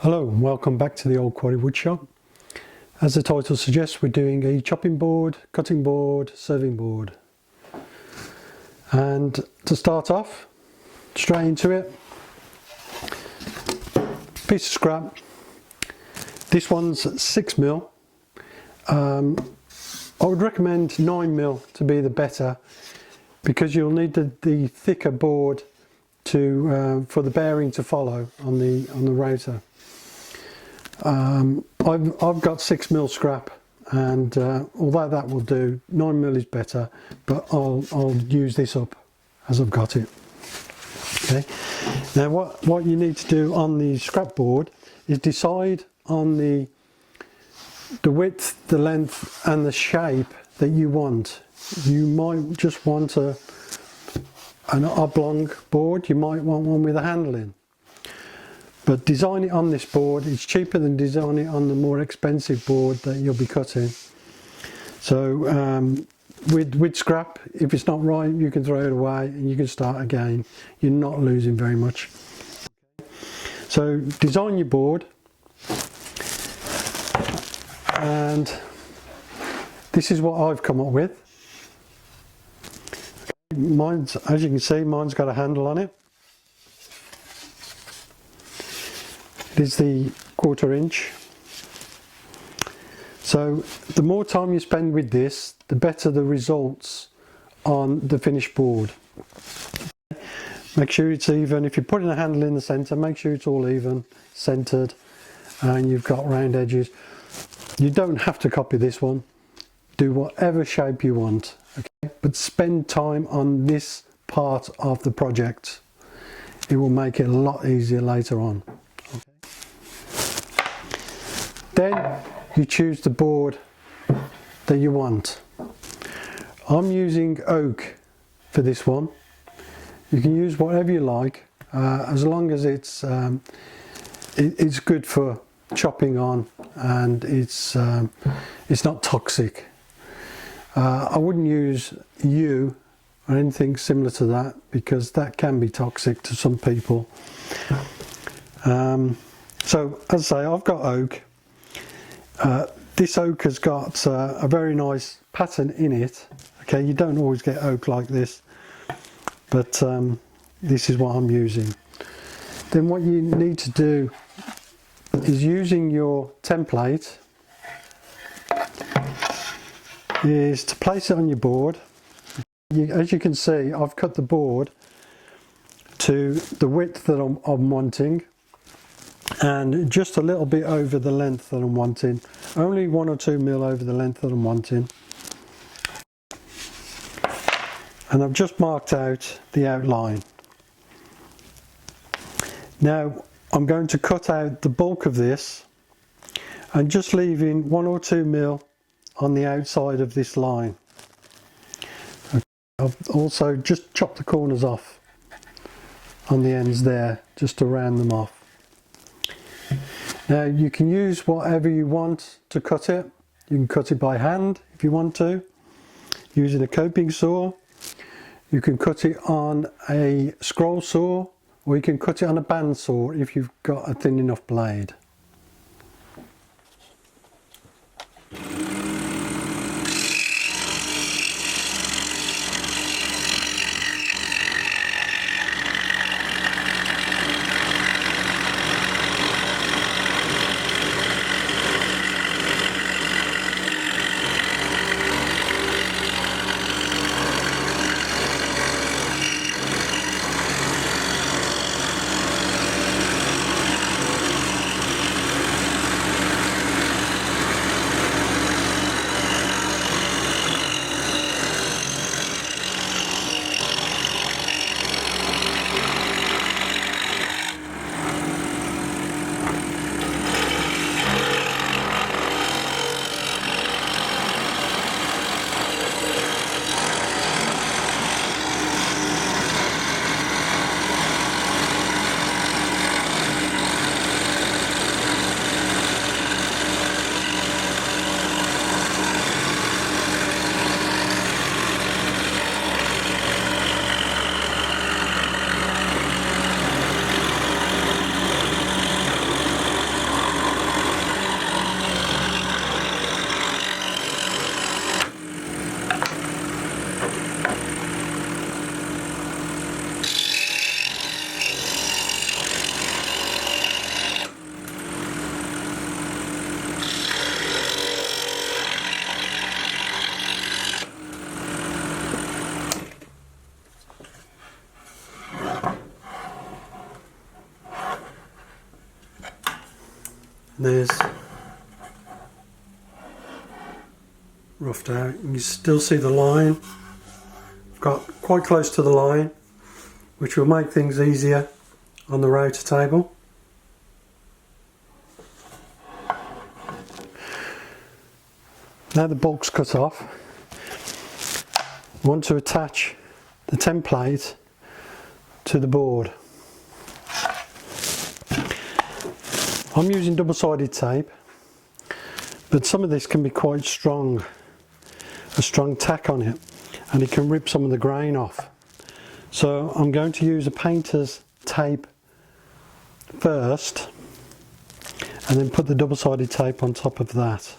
Hello and welcome back to the Old Quarry Woodshop. As the title suggests, we're doing a chopping board, cutting board, serving board. And to start off, straight into it, piece of scrap. This one's 6mm. I would recommend 9mm to be the better, because you'll need the thicker board to for the bearing to follow on the router. I've got 6mm scrap, and although that will do, 9mm is better, but I'll use this up as I've got it. Okay. Now what you need to do on the scrap board is decide on the width, the length and the shape that you want. You might just want an oblong board, you might want one with a handle in. But design it on this board. It's cheaper than designing it on the more expensive board that you'll be cutting. So with scrap, if it's not right, you can throw it away and you can start again. You're not losing very much. So design your board, and this is what I've come up with. Mine's, as you can see, mine's got a handle on it. It is the 1/4 inch. So the more time you spend with this, the better the results on the finished board. Make sure it's even. If you're putting a handle in the centre, make sure it's all even, centred, and you've got round edges. You don't have to copy this one. Do whatever shape you want, okay? But spend time on this part of the project. It will make it a lot easier later on. Then you choose the board that you want. I'm using oak for this one. You can use whatever you like, as long as it's good for chopping on, and it's not toxic. I wouldn't use yew or anything similar to that, because that can be toxic to some people. So as I say, I've got oak. This oak has got a very nice pattern in it. Okay, you don't always get oak like this, but this is what I'm using. Then what you need to do is, using your template, is to place it on your board. As you can see, I've cut the board to the width that I'm wanting, and just a little bit over the length that I'm wanting. Only 1 or 2mm over the length that I'm wanting. And I've just marked out the outline. Now I'm going to cut out the bulk of this, and just leaving 1 or 2mm on the outside of this line. Okay. I've also just chopped the corners off on the ends there, just to round them off. Now you can use whatever you want to cut it. You can cut it by hand if you want to, using a coping saw. You can cut it on a scroll saw, or you can cut it on a band saw if you've got a thin enough blade. There's roughed out. You can still see the line. I've got quite close to the line, which will make things easier on the router table. Now the bulk's cut off, I want to attach the template to the board. I'm using double-sided tape, but some of this can be quite strong, a strong tack on it, and it can rip some of the grain off. So I'm going to use a painter's tape first, and then put the double-sided tape on top of that.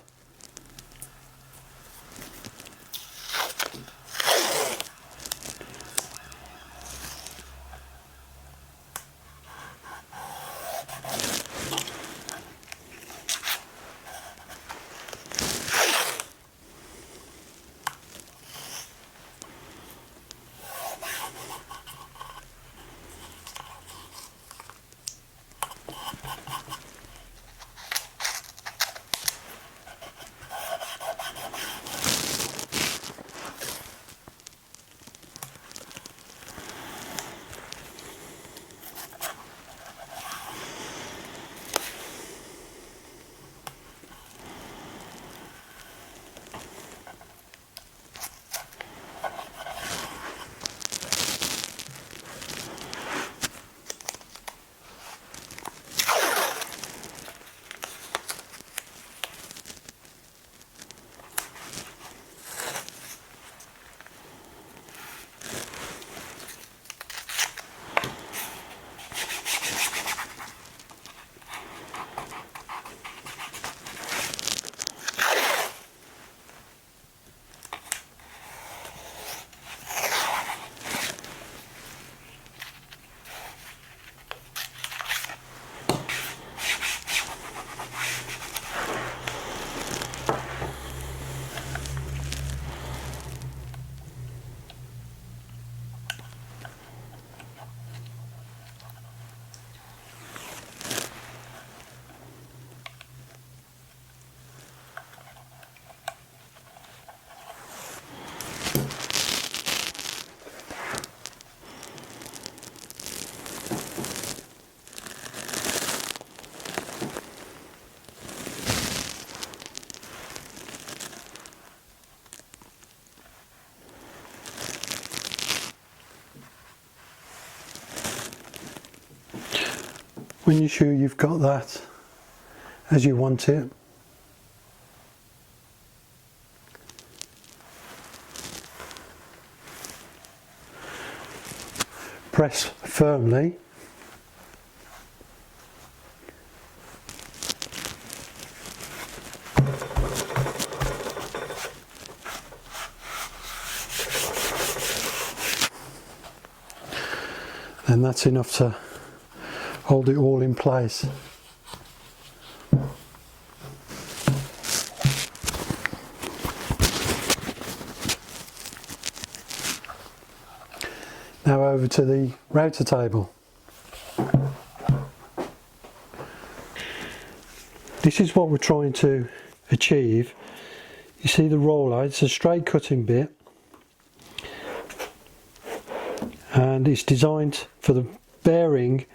When you're sure you've got that as you want it, press firmly . And that's enough to hold it all in place. Now over to the router table. This is what we're trying to achieve. You see the roller, it's a straight cutting bit, and it's designed for the bearing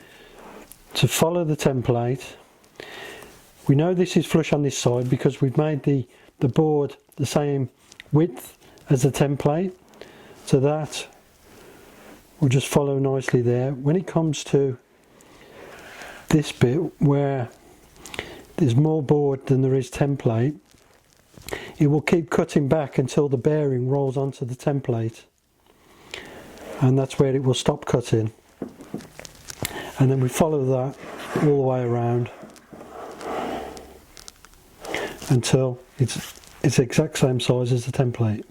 to follow the template. We know this is flush on this side because we've made the board the same width as the template, so that will just follow nicely there. When it comes to this bit where there's more board than there is template, it will keep cutting back until the bearing rolls onto the template, and that's where it will stop cutting. And then we follow that all the way around until it's the exact same size as the template.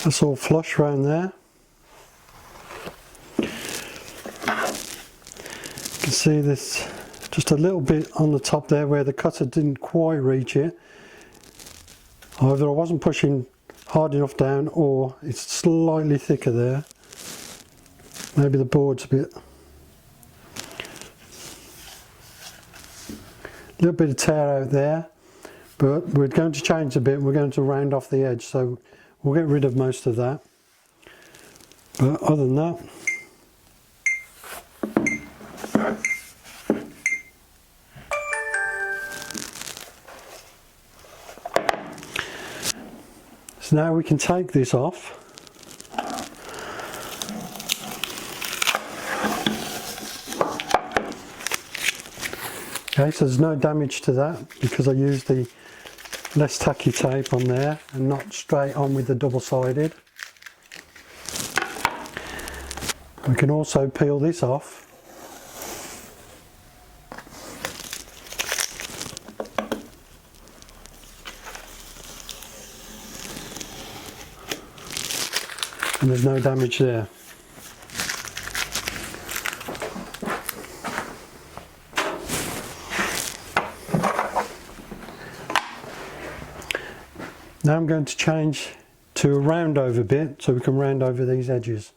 that's all flush around there. You can see this just a little bit on the top there where the cutter didn't quite reach it. Either I wasn't pushing hard enough down, or it's slightly thicker there. Maybe the board's a little bit of tear out there, but we're going to change a bit. We're going to round off the edge, so we'll get rid of most of that. But other than that, so now we can take this off. Okay, so there's no damage to that because I used the less tacky tape on there and not straight on with the double-sided. We can also peel this off. And there's no damage there. Now I'm going to change to a round over bit so we can round over these edges.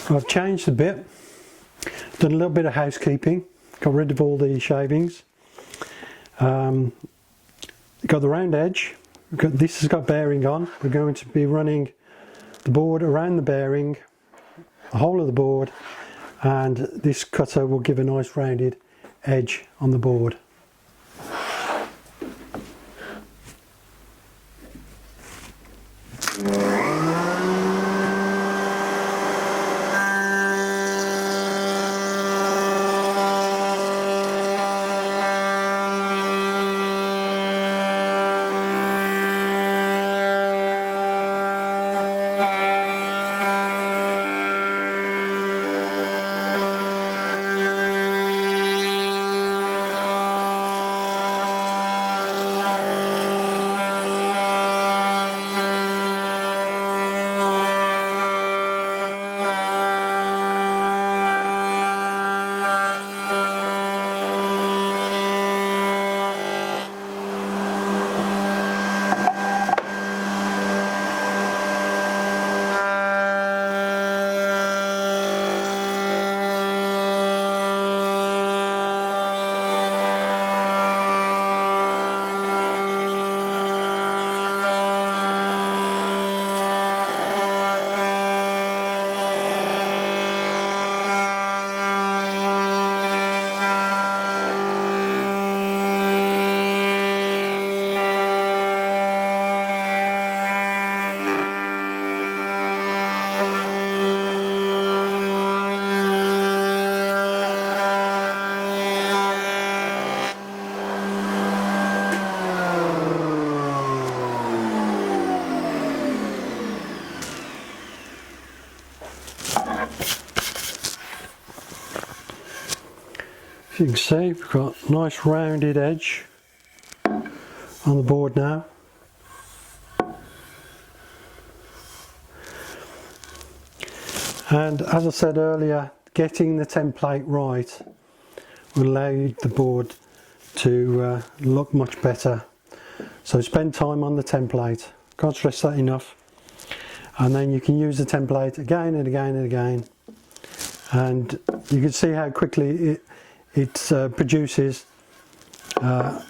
I've changed a bit, done a little bit of housekeeping, got rid of all the shavings. Got the round edge, this has got bearing on. We're going to be running the board around the bearing, the whole of the board, and this cutter will give a nice rounded edge on the board. You can see we've got a nice rounded edge on the board now. And as I said earlier, getting the template right will allow the board to look much better. So spend time on the template, can't stress that enough. And then you can use the template again and again and again. And you can see how quickly it produces a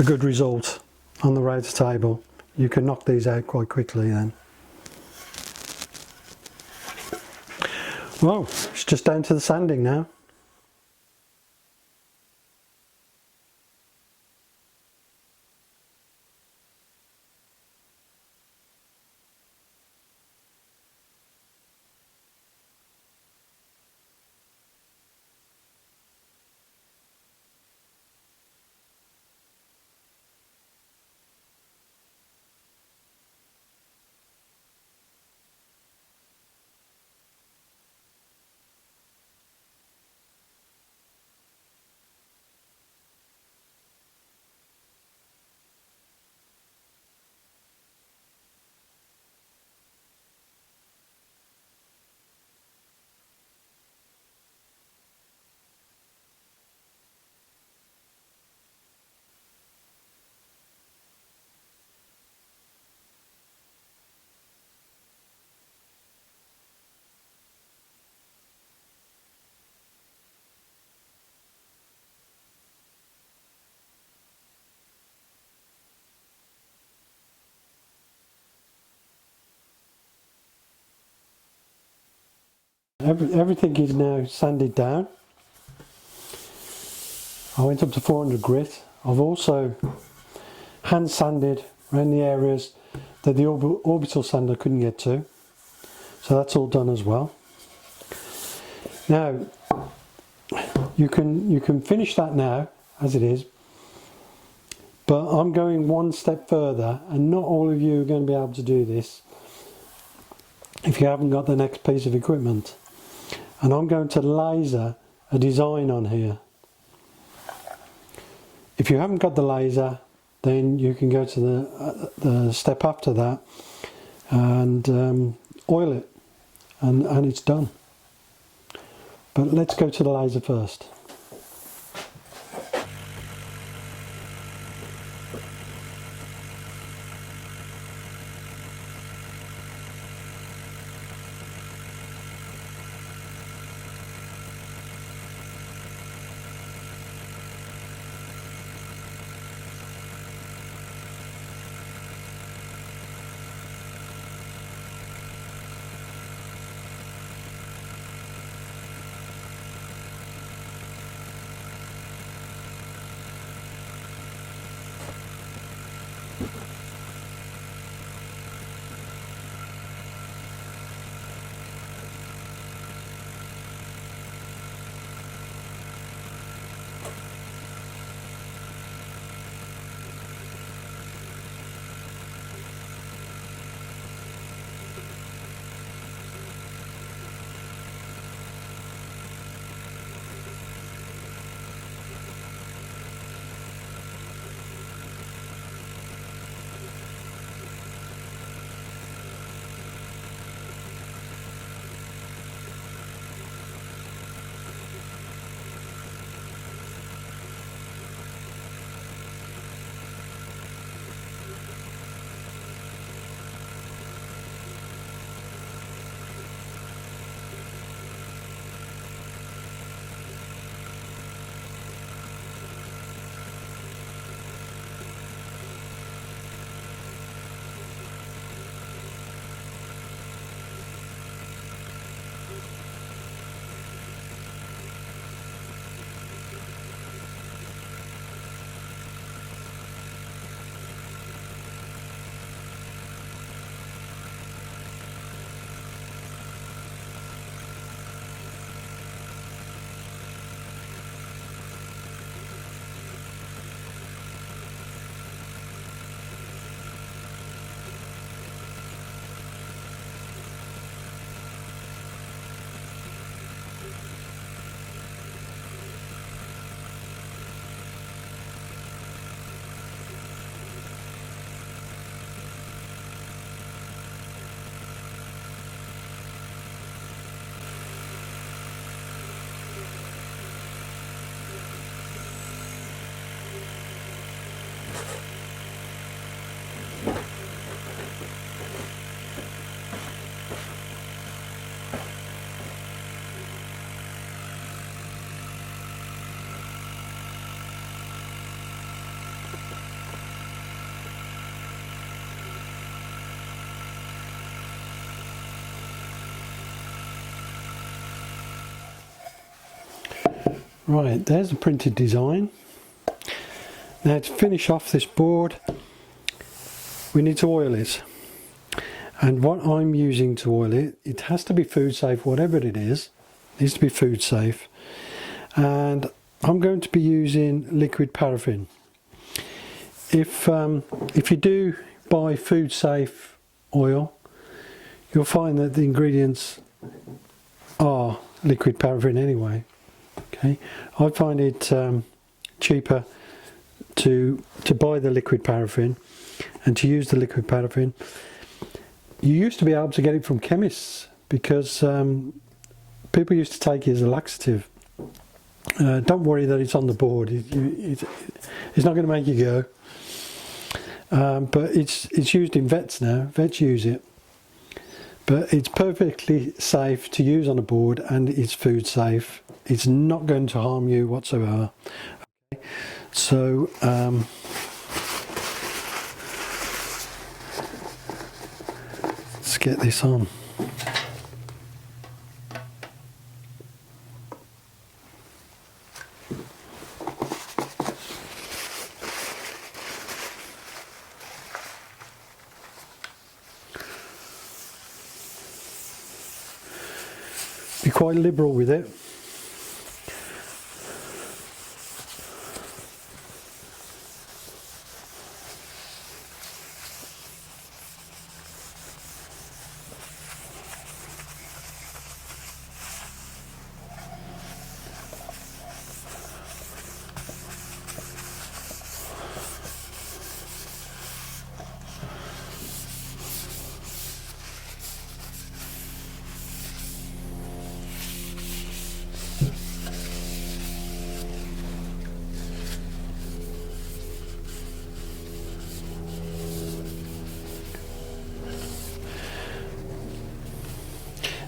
good result on the router table. You can knock these out quite quickly then. Well, it's just down to the sanding now. Everything is now sanded down. I went up to 400 grit. I've also hand sanded around the areas that the orbital sander couldn't get to. So that's all done as well. Now you can finish that now as it is, but I'm going one step further, and not all of you are going to be able to do this if you haven't got the next piece of equipment. And I'm going to laser a design on here. If you haven't got the laser, then you can go to the step after that and oil it, and it's done. But let's go to the laser first. Right, there's the printed design. Now to finish off this board, we need to oil it. And what I'm using to oil it, it has to be food safe, whatever it is. It needs to be food safe. And I'm going to be using liquid paraffin. If you do buy food safe oil, you'll find that the ingredients are liquid paraffin anyway. Okay, I find it cheaper to buy the liquid paraffin and to use the liquid paraffin. You used to be able to get it from chemists because people used to take it as a laxative. Don't worry that it's on the board. It's not going to make you go. But it's used in vets now. Vets use it. But it's perfectly safe to use on a board, and it's food safe. It's not going to harm you whatsoever. Okay. So let's get this on. be quite liberal with it.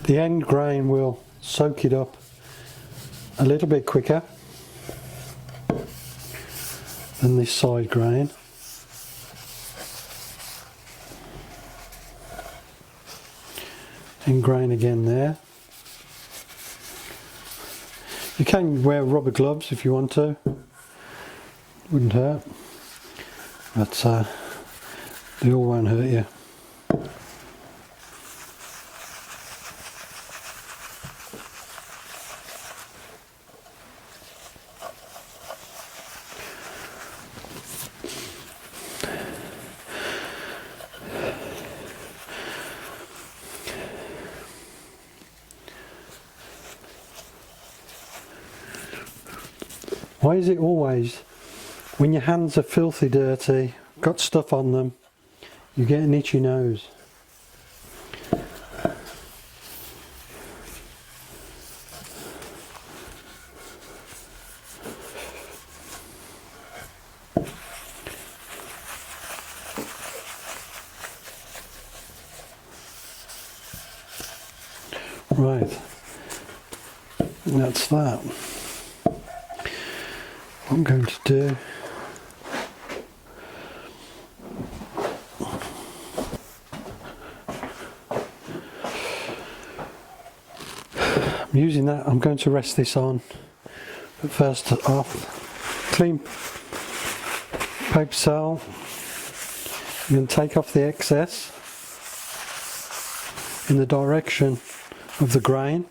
The end grain will soak it up a little bit quicker than this side grain. End grain again there. You can wear rubber gloves if you want to, wouldn't hurt, but they all won't hurt you. Why is it always, when your hands are filthy dirty, got stuff on them, you get an itchy nose? Right, that's that. What I'm going to do, I'm using that, I'm going to rest this on, but first off, clean paper towel, I'm going to take off the excess in the direction of the grain.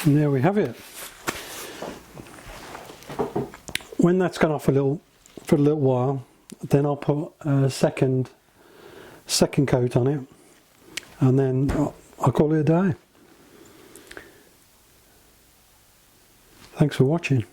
And there we have it. When that's gone off for a little while, then I'll put a second coat on it, and then I'll call it a day. Thanks for watching.